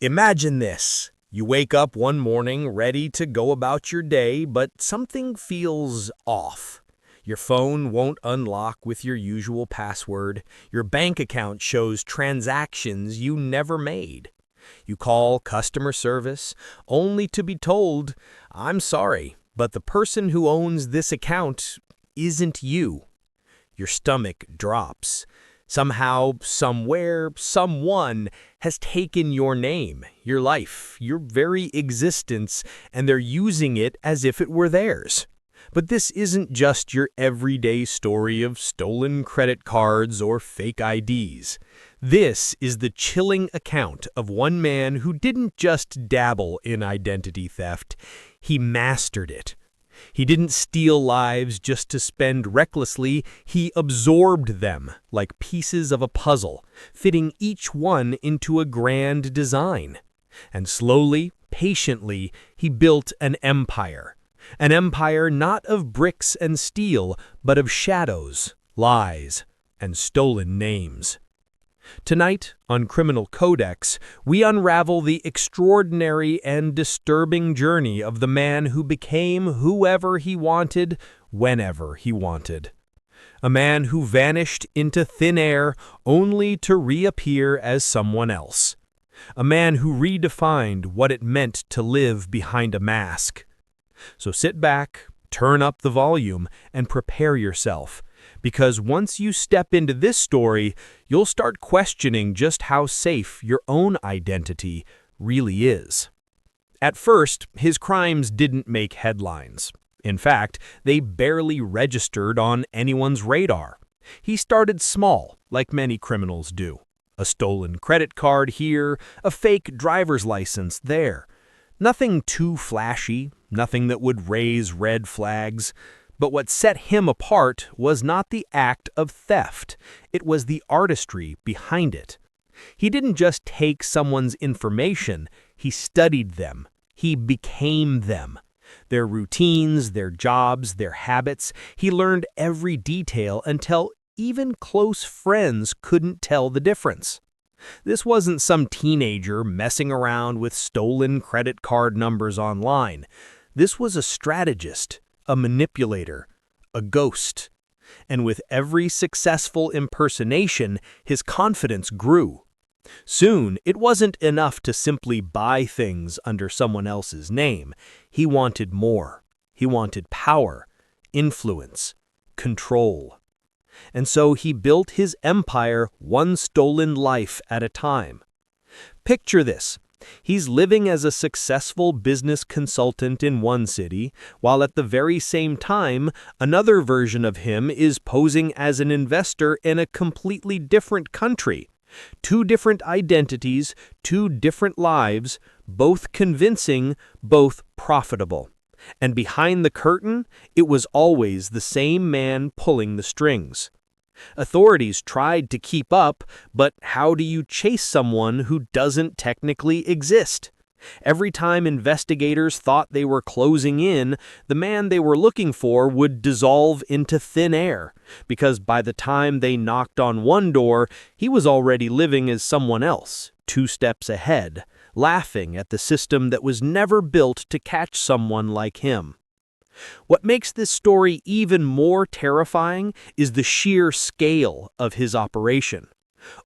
Imagine this. You wake up one morning ready to go about your day, but something feels off. Your phone won't unlock with your usual password. Your bank account shows transactions you never made. You call customer service, only to be told, "I'm sorry, but the person who owns this account isn't you." Your stomach drops. Somehow, somewhere, someone has taken your name, your life, your very existence, and they're using it as if it were theirs. But this isn't just your everyday story of stolen credit cards or fake IDs. This is the chilling account of one man who didn't just dabble in identity theft, he mastered it. He didn't steal lives just to spend recklessly, he absorbed them like pieces of a puzzle, fitting each one into a grand design. And slowly, patiently, he built an empire. An empire not of bricks and steel, but of shadows, lies, and stolen names. Tonight, on Criminal Codex, we unravel the extraordinary and disturbing journey of the man who became whoever he wanted, whenever he wanted. A man who vanished into thin air only to reappear as someone else. A man who redefined what it meant to live behind a mask. So sit back, turn up the volume, and prepare yourself. Because once you step into this story, you'll start questioning just how safe your own identity really is. At first, his crimes didn't make headlines. In fact, they barely registered on anyone's radar. He started small, like many criminals do. A stolen credit card here, a fake driver's license there. Nothing too flashy, nothing that would raise red flags. But what set him apart was not the act of theft, it was the artistry behind it. He didn't just take someone's information, he studied them, he became them. Their routines, their jobs, their habits, he learned every detail until even close friends couldn't tell the difference. This wasn't some teenager messing around with stolen credit card numbers online. This was a strategist. A manipulator, a ghost. And with every successful impersonation, his confidence grew. Soon, it wasn't enough to simply buy things under someone else's name. He wanted more. He wanted power, influence, control. And so he built his empire one stolen life at a time. Picture this. He's living as a successful business consultant in one city, while at the very same time, another version of him is posing as an investor in a completely different country. Two different identities, two different lives, both convincing, both profitable. And behind the curtain, it was always the same man pulling the strings. Authorities tried to keep up, but how do you chase someone who doesn't technically exist? Every time investigators thought they were closing in, the man they were looking for would dissolve into thin air, because by the time they knocked on one door, he was already living as someone else, 2 steps ahead, laughing at the system that was never built to catch someone like him. What makes this story even more terrifying is the sheer scale of his operation.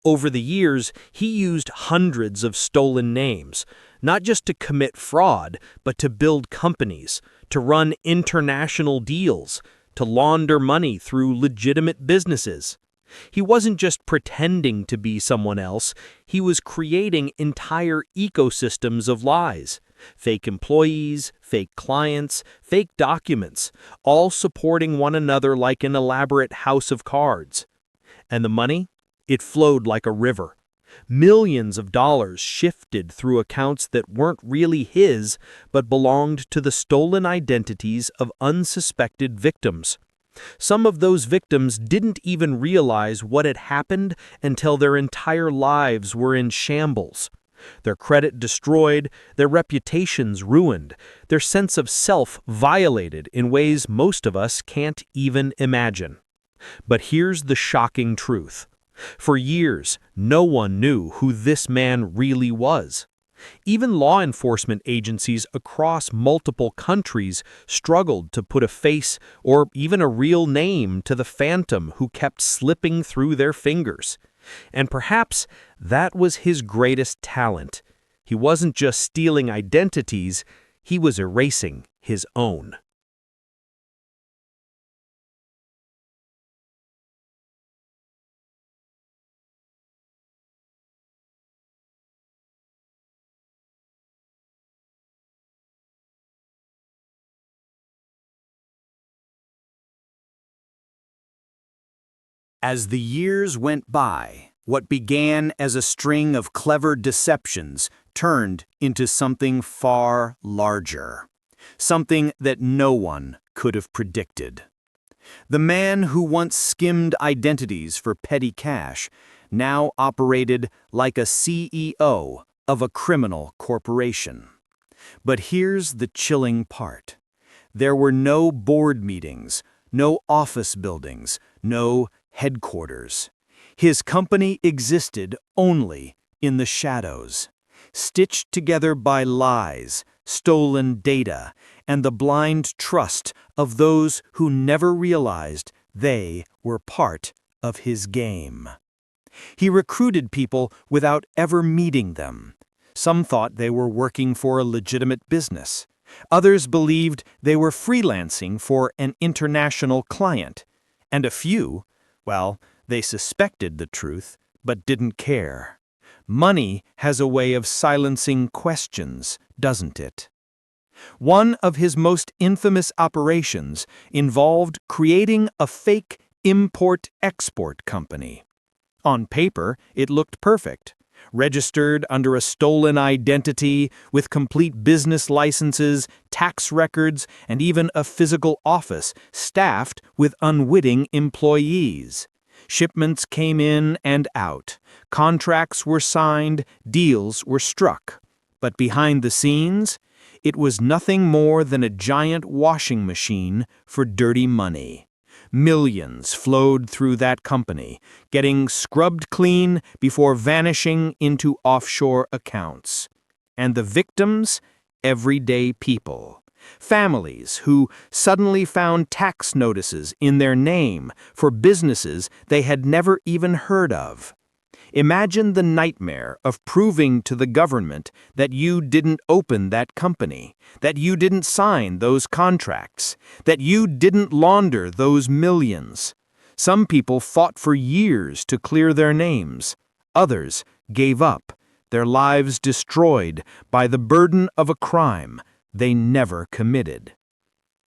Over the years, he used hundreds of stolen names, not just to commit fraud, but to build companies, to run international deals, to launder money through legitimate businesses. He wasn't just pretending to be someone else, he was creating entire ecosystems of lies. Fake employees, fake clients, fake documents, all supporting one another like an elaborate house of cards. And the money? It flowed like a river. Millions of dollars shifted through accounts that weren't really his, but belonged to the stolen identities of unsuspected victims. Some of those victims didn't even realize what had happened until their entire lives were in shambles. Their credit destroyed, their reputations ruined, their sense of self violated in ways most of us can't even imagine. But here's the shocking truth. For years, no one knew who this man really was. Even law enforcement agencies across multiple countries struggled to put a face or even a real name to the phantom who kept slipping through their fingers. And perhaps that was his greatest talent. He wasn't just stealing identities, he was erasing his own. As the years went by, what began as a string of clever deceptions turned into something far larger, something that no one could have predicted. The man who once skimmed identities for petty cash now operated like a CEO of a criminal corporation. But here's the chilling part. There were no board meetings, no office buildings, no headquarters. His company existed only in the shadows, stitched together by lies, stolen data, and the blind trust of those who never realized they were part of his game. He recruited people without ever meeting them. Some thought they were working for a legitimate business. Others believed they were freelancing for an international client. And a few, well, they suspected the truth, but didn't care. Money has a way of silencing questions, doesn't it? One of his most infamous operations involved creating a fake import-export company. On paper, it looked perfect. Registered under a stolen identity, with complete business licenses, tax records, and even a physical office staffed with unwitting employees. Shipments came in and out. Contracts were signed, deals were struck. But behind the scenes, it was nothing more than a giant washing machine for dirty money. Millions flowed through that company, getting scrubbed clean before vanishing into offshore accounts. And the victims? Everyday people. Families who suddenly found tax notices in their name for businesses they had never even heard of. Imagine the nightmare of proving to the government that you didn't open that company, that you didn't sign those contracts, that you didn't launder those millions. Some people fought for years to clear their names. Others gave up, their lives destroyed by the burden of a crime they never committed.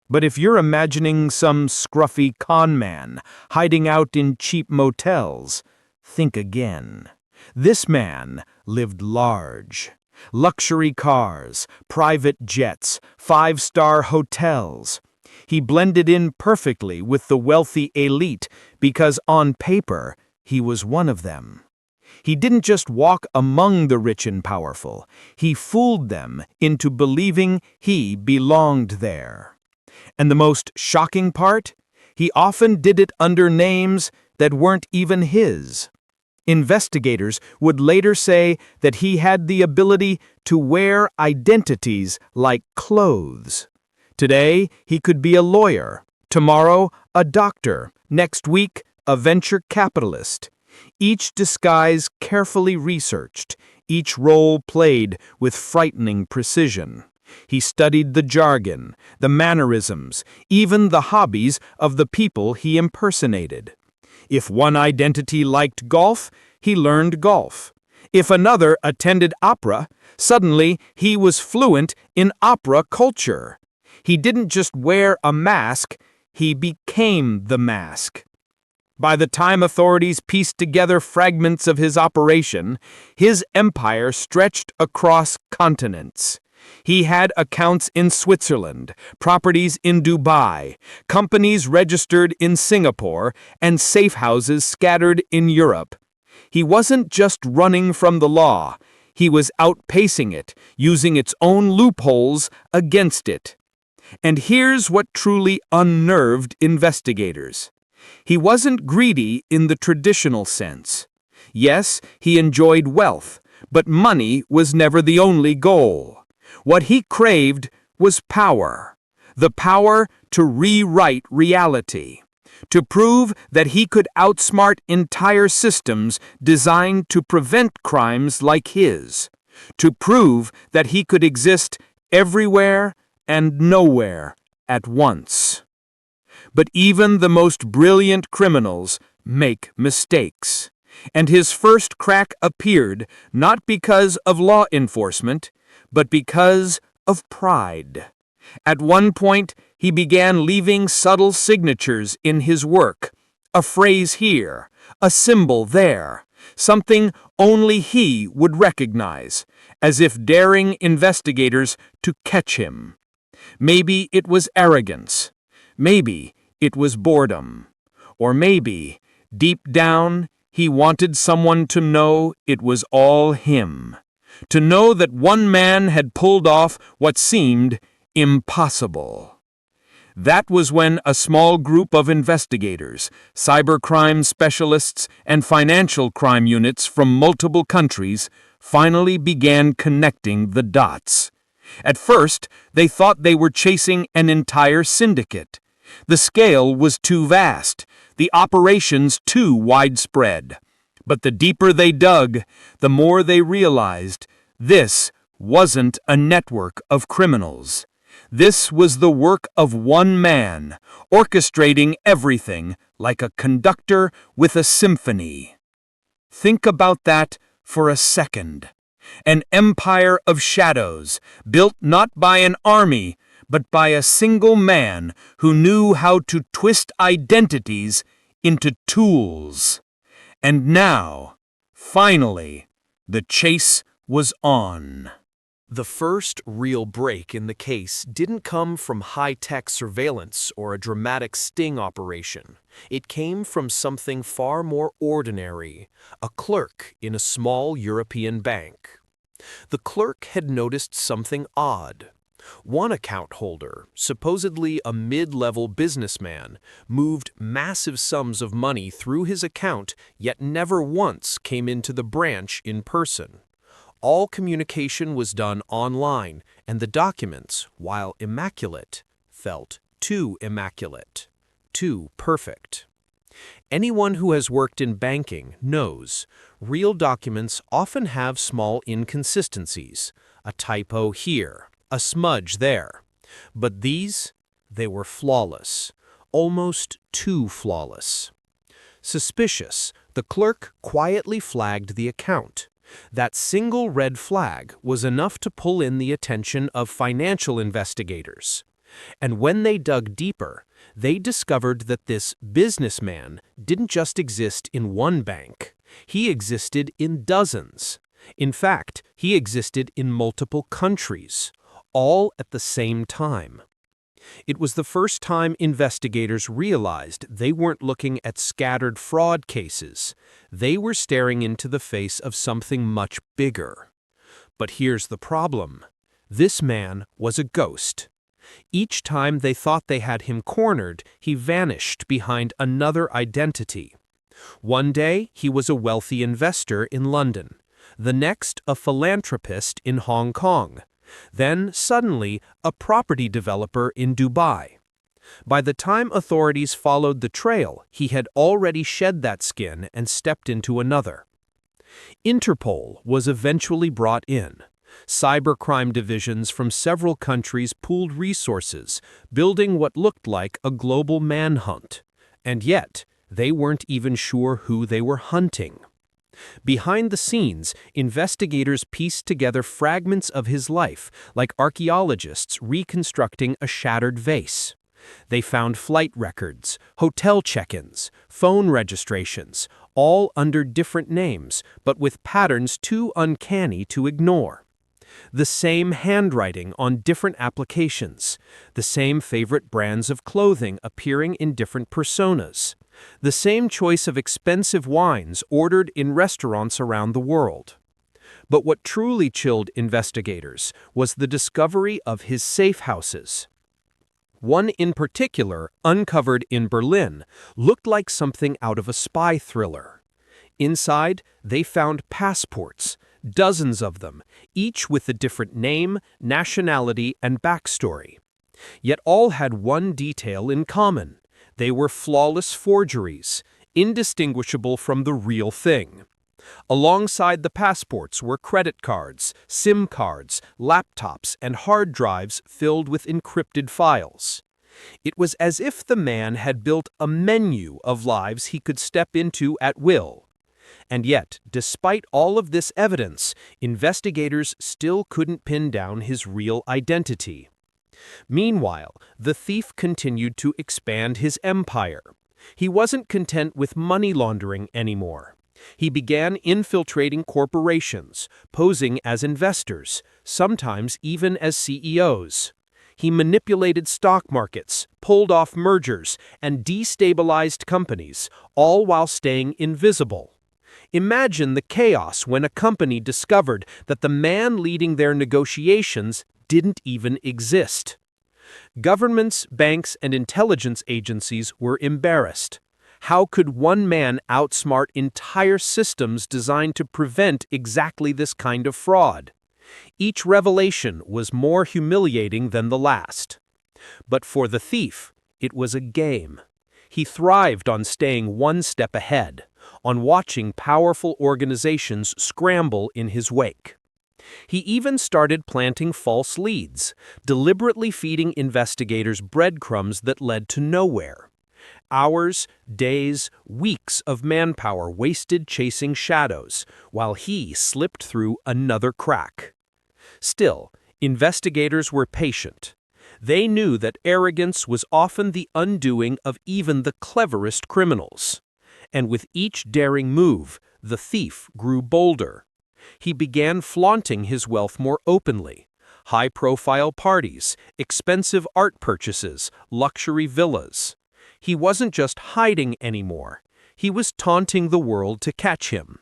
But if you're imagining some scruffy con man hiding out in cheap motels, think again. This man lived large. Luxury cars, private jets, five-star hotels. He blended in perfectly with the wealthy elite because on paper, he was one of them. He didn't just walk among the rich and powerful. He fooled them into believing he belonged there. And the most shocking part? He often did it under names that weren't even his. Investigators would later say that he had the ability to wear identities like clothes. Today, he could be a lawyer. Tomorrow, a doctor. Next week, a venture capitalist. Each disguise carefully researched, each role played with frightening precision. He studied the jargon, the mannerisms, even the hobbies of the people he impersonated. If one identity liked golf, he learned golf. If another attended opera, suddenly he was fluent in opera culture. He didn't just wear a mask, he became the mask. By the time authorities pieced together fragments of his operation, his empire stretched across continents. He had accounts in Switzerland, properties in Dubai, companies registered in Singapore, and safe houses scattered in Europe. He wasn't just running from the law, he was outpacing it, using its own loopholes against it. And here's what truly unnerved investigators. He wasn't greedy in the traditional sense. Yes, he enjoyed wealth, But money was never the only goal. What he craved was power. The power to rewrite reality. To prove that he could outsmart entire systems designed to prevent crimes like his. To prove that he could exist everywhere and nowhere at once. But even the most brilliant criminals make mistakes. And his first crack appeared not because of law enforcement, but because of pride. At one point, he began leaving subtle signatures in his work, a phrase here, a symbol there, something only he would recognize, as if daring investigators to catch him. Maybe it was arrogance. Maybe it was boredom. Or maybe, deep down, he wanted someone to know it was all him. To know that one man had pulled off what seemed impossible. That was when a small group of investigators, cybercrime specialists, and financial crime units from multiple countries finally began connecting the dots. At first, they thought they were chasing an entire syndicate. The scale was too vast, the operations too widespread. But the deeper they dug, the more they realized this wasn't a network of criminals. This was the work of one man, orchestrating everything like a conductor with a symphony. Think about that for a second. An empire of shadows, built not by an army, but by a single man who knew how to twist identities into tools. And now, finally, the chase was on. The first real break in the case didn't come from high-tech surveillance or a dramatic sting operation. It came from something far more ordinary, a clerk in a small European bank. The clerk had noticed something odd. One account holder, supposedly a mid-level businessman, moved massive sums of money through his account, yet never once came into the branch in person. All communication was done online, and the documents, while immaculate, felt too immaculate, too perfect. Anyone who has worked in banking knows real documents often have small inconsistencies, a typo here, a smudge there. But these, they were flawless, almost too flawless. Suspicious, the clerk quietly flagged the account. That single red flag was enough to pull in the attention of financial investigators. And when they dug deeper, they discovered that this businessman didn't just exist in one bank. He existed in dozens. In fact, he existed in multiple countries, all at the same time. It was the first time investigators realized they weren't looking at scattered fraud cases. They were staring into the face of something much bigger. But here's the problem. This man was a ghost. Each time they thought they had him cornered, he vanished behind another identity. One day, he was a wealthy investor in London. The next, a philanthropist in Hong Kong. Then, suddenly, a property developer in Dubai. By the time authorities followed the trail, he had already shed that skin and stepped into another. Interpol was eventually brought in. Cybercrime divisions from several countries pooled resources, building what looked like a global manhunt. And yet, they weren't even sure who they were hunting. Behind the scenes, investigators pieced together fragments of his life, like archaeologists reconstructing a shattered vase. They found flight records, hotel check-ins, phone registrations, all under different names, but with patterns too uncanny to ignore. The same handwriting on different applications, the same favorite brands of clothing appearing in different personas. The same choice of expensive wines ordered in restaurants around the world. But what truly chilled investigators was the discovery of his safe houses. One in particular, uncovered in Berlin, looked like something out of a spy thriller. Inside, they found passports, Dozens of them, each with a different name, nationality, and backstory. Yet all had one detail in common. They were flawless forgeries, indistinguishable from the real thing. Alongside the passports were credit cards, SIM cards, laptops, and hard drives filled with encrypted files. It was as if the man had built a menu of lives he could step into at will. And yet, despite all of this evidence, investigators still couldn't pin down his real identity. Meanwhile, the thief continued to expand his empire. He wasn't content with money laundering anymore. He began infiltrating corporations, posing as investors, sometimes even as CEOs. He manipulated stock markets, pulled off mergers, and destabilized companies, all while staying invisible. Imagine the chaos when a company discovered that the man leading their negotiations didn't even exist. Governments, banks, and intelligence agencies were embarrassed. How could one man outsmart entire systems designed to prevent exactly this kind of fraud? Each revelation was more humiliating than the last. But for the thief, it was a game. He thrived on staying one step ahead, on watching powerful organizations scramble in his wake. He even started planting false leads, deliberately feeding investigators breadcrumbs that led to nowhere. Hours, days, weeks of manpower wasted chasing shadows, while he slipped through another crack. Still, investigators were patient. They knew that arrogance was often the undoing of even the cleverest criminals. And with each daring move, the thief grew bolder. He began flaunting his wealth more openly. High-profile parties, expensive art purchases, luxury villas. He wasn't just hiding anymore. He was taunting the world to catch him.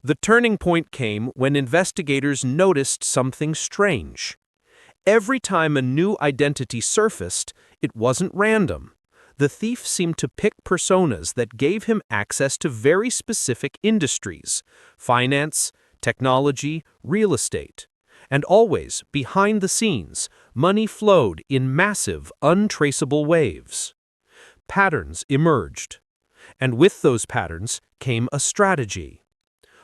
The turning point came when investigators noticed something strange. Every time a new identity surfaced, it wasn't random. The thief seemed to pick personas that gave him access to very specific industries: finance, technology, real estate. And always, behind the scenes, money flowed in massive, untraceable waves. Patterns emerged. And with those patterns came a strategy.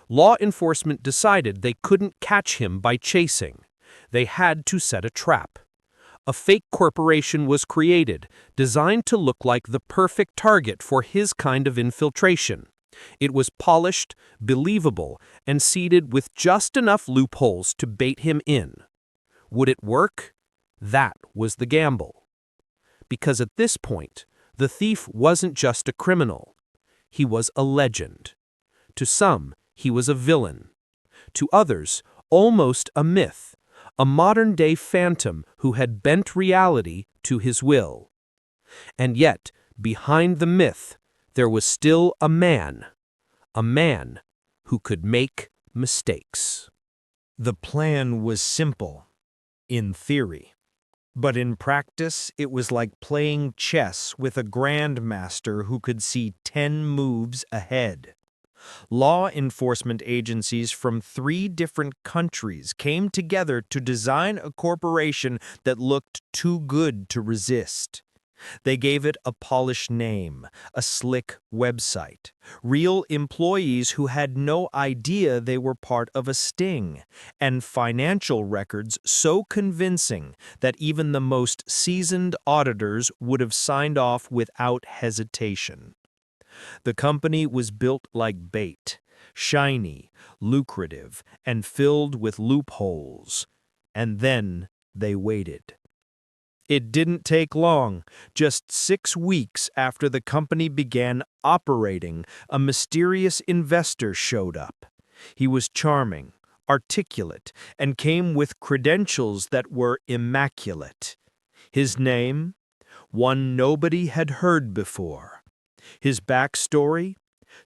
Law enforcement decided they couldn't catch him by chasing. They had to set a trap. A fake corporation was created, designed to look like the perfect target for his kind of infiltration. It was polished, believable, and seeded with just enough loopholes to bait him in. Would it work? That was the gamble. Because at this point, the thief wasn't just a criminal. He was a legend. To some, he was a villain. To others, almost a myth, a modern-day phantom who had bent reality to his will. And yet, behind the myth, there was still a man who could make mistakes. The plan was simple, in theory. But in practice, it was like playing chess with a grandmaster who could see 10 moves ahead. Law enforcement agencies from 3 different countries came together to design a corporation that looked too good to resist. They gave it a polished name, a slick website, real employees who had no idea they were part of a sting, and financial records so convincing that even the most seasoned auditors would have signed off without hesitation. The company was built like bait, shiny, lucrative, and filled with loopholes. And then they waited. It didn't take long. Just 6 weeks after the company began operating, a mysterious investor showed up. He was charming, articulate, and came with credentials that were immaculate. His name? One nobody had heard before. His backstory?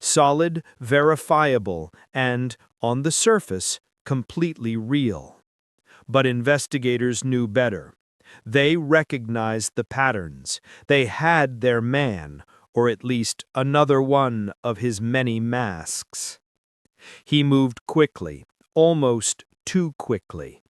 Solid, verifiable, and, on the surface, completely real. But investigators knew better. They recognized the patterns. They had their man, or at least another one of his many masks. He moved quickly, almost too quickly.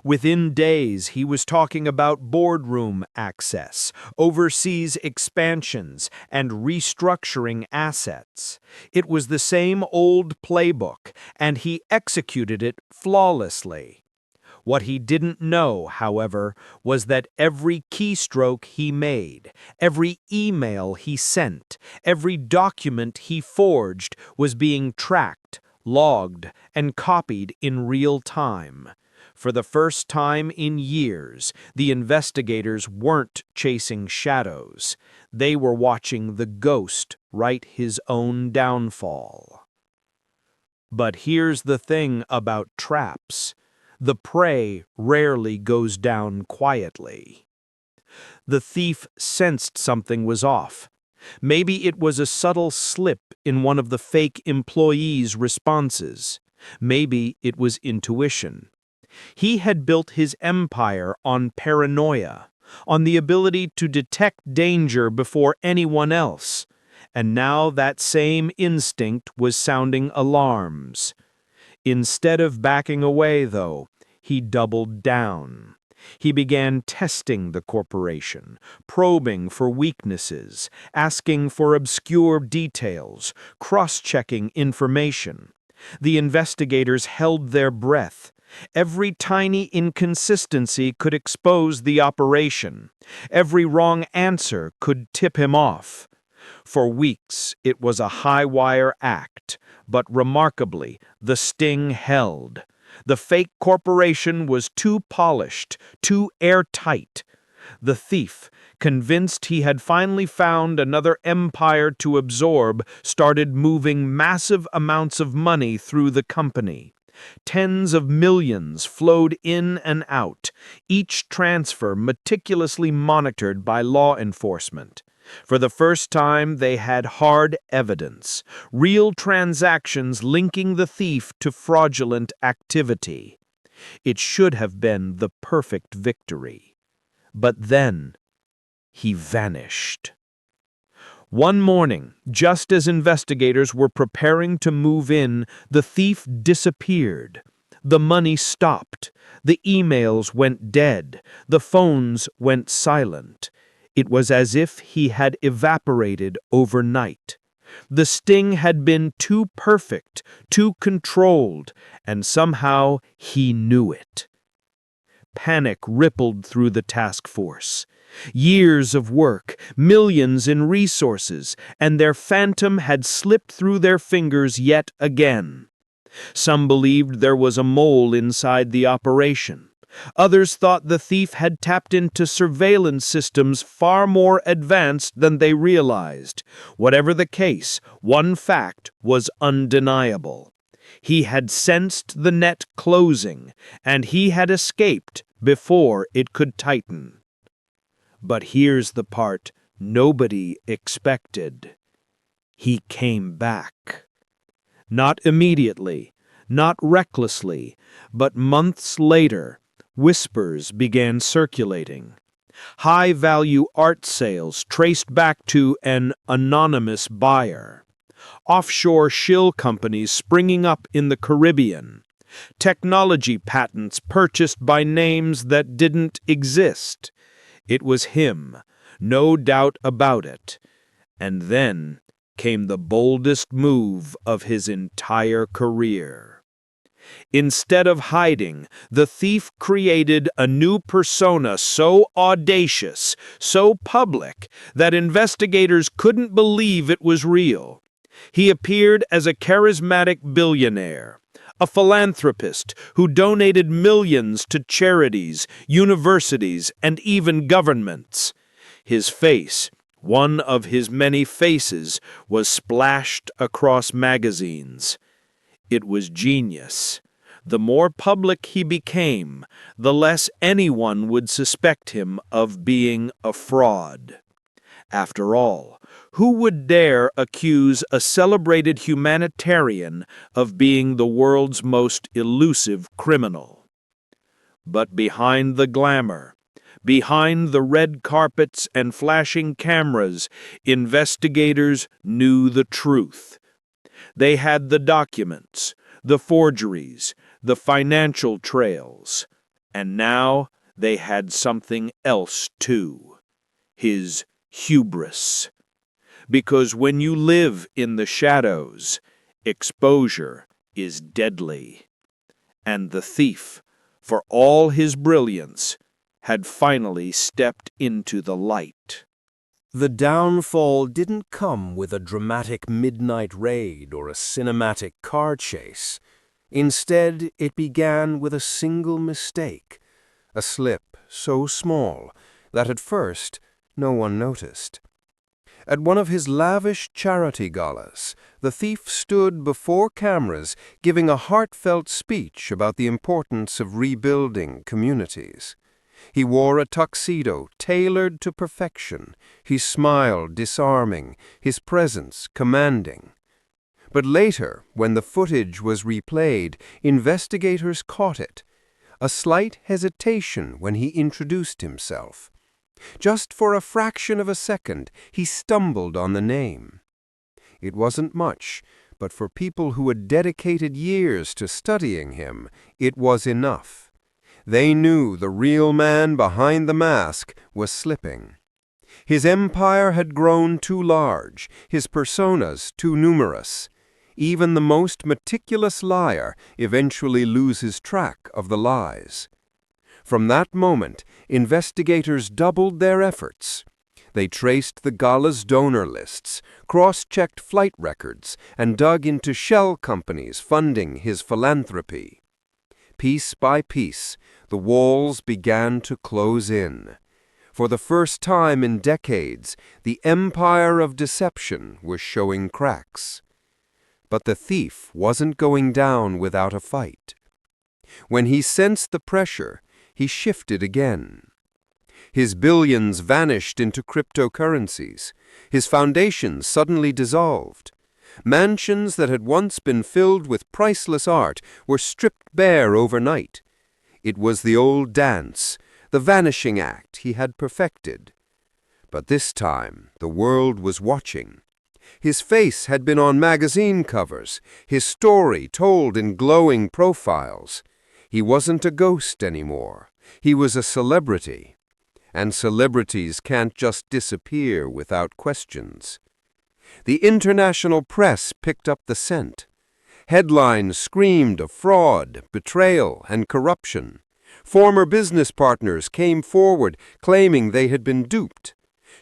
Within days, he was talking about boardroom access, overseas expansions, and restructuring assets. It was the same old playbook, and he executed it flawlessly. What he didn't know, however, was that every keystroke he made, every email he sent, every document he forged was being tracked, logged, and copied in real time. For the first time in years, the investigators weren't chasing shadows. They were watching the ghost write his own downfall. But here's the thing about traps. The prey rarely goes down quietly. The thief sensed something was off. Maybe it was a subtle slip in one of the fake employees' responses. Maybe it was intuition. He had built his empire on paranoia, on the ability to detect danger before anyone else, and now that same instinct was sounding alarms. Instead of backing away, though, he doubled down. He began testing the corporation, probing for weaknesses, asking for obscure details, cross-checking information. The investigators held their breath. Every tiny inconsistency could expose the operation. Every wrong answer could tip him off. For weeks, it was a high-wire act, but remarkably, the sting held. The fake corporation was too polished, too airtight. The thief, convinced he had finally found another empire to absorb, started moving massive amounts of money through the company. Tens of millions flowed in and out, each transfer meticulously monitored by law enforcement. For the first time, they had hard evidence, real transactions linking the thief to fraudulent activity. It should have been the perfect victory. But then, he vanished. One morning, just as investigators were preparing to move in, the thief disappeared. The money stopped. The emails went dead. The phones went silent. It was as if he had evaporated overnight. The sting had been too perfect, too controlled, and somehow he knew it. Panic rippled through the task force. Years of work, millions in resources, and their phantom had slipped through their fingers yet again. Some believed there was a mole inside the operation. Others thought the thief had tapped into surveillance systems far more advanced than they realized. Whatever the case, one fact was undeniable. He had sensed the net closing, and he had escaped before it could tighten. But here's the part nobody expected. He came back. Not immediately, not recklessly, but months later, whispers began circulating. High-value art sales traced back to an anonymous buyer. Offshore shill companies springing up in the Caribbean. Technology patents purchased by names that didn't exist. It was him, no doubt about it. And then came the boldest move of his entire career. Instead of hiding, the thief created a new persona so audacious, so public, that investigators couldn't believe it was real. He appeared as a charismatic billionaire, a philanthropist who donated millions to charities, universities, and even governments. His face, one of his many faces, was splashed across magazines. It was genius. The more public he became, the less anyone would suspect him of being a fraud. After all, who would dare accuse a celebrated humanitarian of being the world's most elusive criminal? But behind the glamour, behind the red carpets and flashing cameras, investigators knew the truth. They had the documents, the forgeries, the financial trails, and now they had something else too, his hubris. Because when you live in the shadows, exposure is deadly. And the thief, for all his brilliance, had finally stepped into the light. The downfall didn't come with a dramatic midnight raid or a cinematic car chase. Instead, it began with a single mistake, a slip so small that at first no one noticed. At one of his lavish charity galas, the thief stood before cameras giving a heartfelt speech about the importance of rebuilding communities. He wore a tuxedo tailored to perfection, his smile disarming, his presence commanding. But later, when the footage was replayed, investigators caught it. A slight hesitation when he introduced himself. Just for a fraction of a second, he stumbled on the name. It wasn't much, but for people who had dedicated years to studying him, it was enough. They knew the real man behind the mask was slipping. His empire had grown too large, his personas too numerous. Even the most meticulous liar eventually loses track of the lies. From that moment, investigators doubled their efforts. They traced the gala's donor lists, cross-checked flight records, and dug into shell companies funding his philanthropy. Piece by piece, the walls began to close in. For the first time in decades, the empire of deception was showing cracks. But the thief wasn't going down without a fight. When he sensed the pressure, he shifted again. His billions vanished into cryptocurrencies. His foundations suddenly dissolved. Mansions that had once been filled with priceless art were stripped bare overnight. It was the old dance, the vanishing act he had perfected. But this time, the world was watching. His face had been on magazine covers, his story told in glowing profiles. He wasn't a ghost anymore. He was a celebrity. And celebrities can't just disappear without questions. The international press picked up the scent. Headlines screamed of fraud, betrayal, and corruption. Former business partners came forward claiming they had been duped.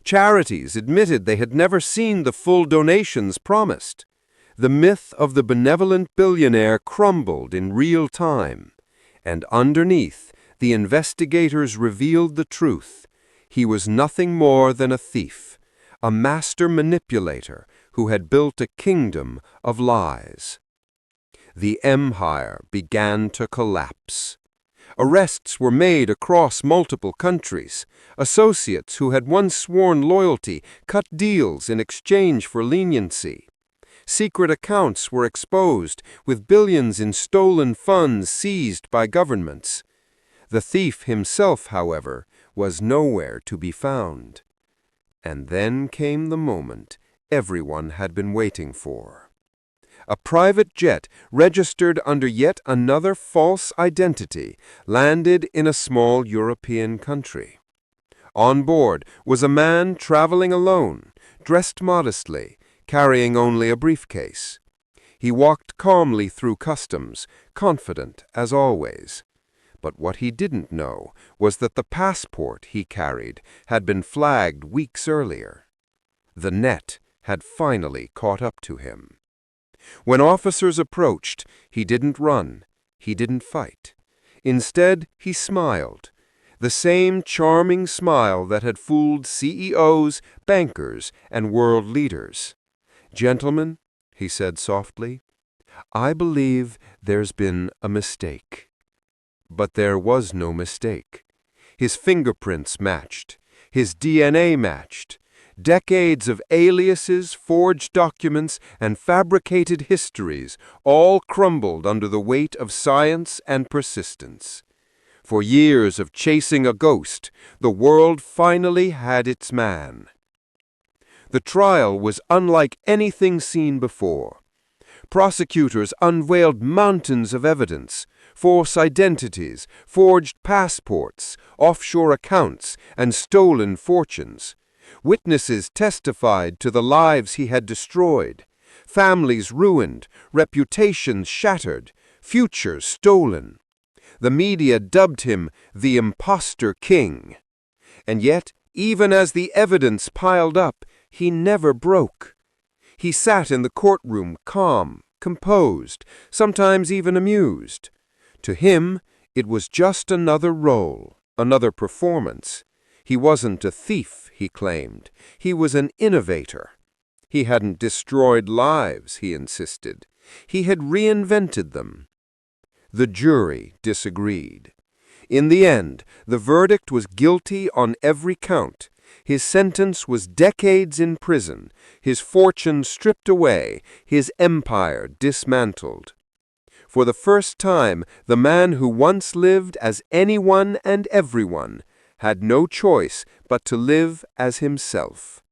Charities admitted they had never seen the full donations promised. The myth of the benevolent billionaire crumbled in real time. And underneath, the investigators revealed the truth. He was nothing more than a thief, a master manipulator who had built a kingdom of lies. The empire began to collapse. Arrests were made across multiple countries. Associates who had once sworn loyalty cut deals in exchange for leniency. Secret accounts were exposed, with billions in stolen funds seized by governments. The thief himself, however, was nowhere to be found. And then came the moment everyone had been waiting for. A private jet registered under yet another false identity landed in a small European country. On board was a man traveling alone, dressed modestly, carrying only a briefcase. He walked calmly through customs, confident as always. But what he didn't know was that the passport he carried had been flagged weeks earlier. The net had finally caught up to him. When officers approached, he didn't run, he didn't fight. Instead, he smiled, the same charming smile that had fooled CEOs, bankers, and world leaders. "Gentlemen," he said softly, "I believe there's been a mistake." But there was no mistake. His fingerprints matched. His DNA matched. Decades of aliases, forged documents, and fabricated histories all crumbled under the weight of science and persistence. For years of chasing a ghost, the world finally had its man. The trial was unlike anything seen before. Prosecutors unveiled mountains of evidence: false identities, forged passports, offshore accounts, and stolen fortunes. Witnesses testified to the lives he had destroyed: families ruined, reputations shattered, futures stolen. The media dubbed him the Imposter King. And yet, even as the evidence piled up, he never broke. He sat in the courtroom calm, composed, sometimes even amused. To him, it was just another role, another performance. He wasn't a thief, he claimed. He was an innovator. He hadn't destroyed lives, he insisted. He had reinvented them. The jury disagreed. In the end, the verdict was guilty on every count. His sentence was decades in prison, his fortune stripped away, his empire dismantled. For the first time, the man who once lived as anyone and everyone had no choice but to live as himself.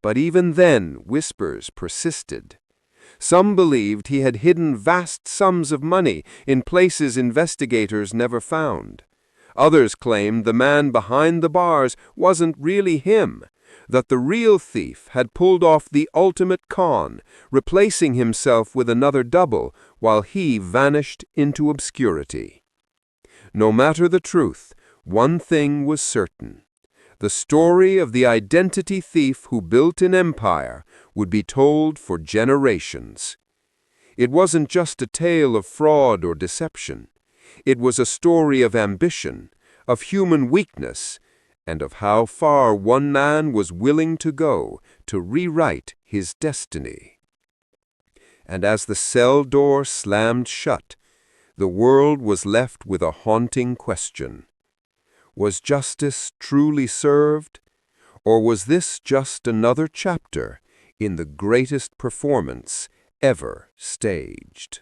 But even then, whispers persisted. Some believed he had hidden vast sums of money in places investigators never found. Others claimed the man behind the bars wasn't really him, that the real thief had pulled off the ultimate con, replacing himself with another double while he vanished into obscurity. No matter the truth, one thing was certain. The story of the identity thief who built an empire would be told for generations. It wasn't just a tale of fraud or deception. It was a story of ambition, of human weakness, and of how far one man was willing to go to rewrite his destiny. And as the cell door slammed shut, the world was left with a haunting question. Was justice truly served, or was this just another chapter in the greatest performance ever staged?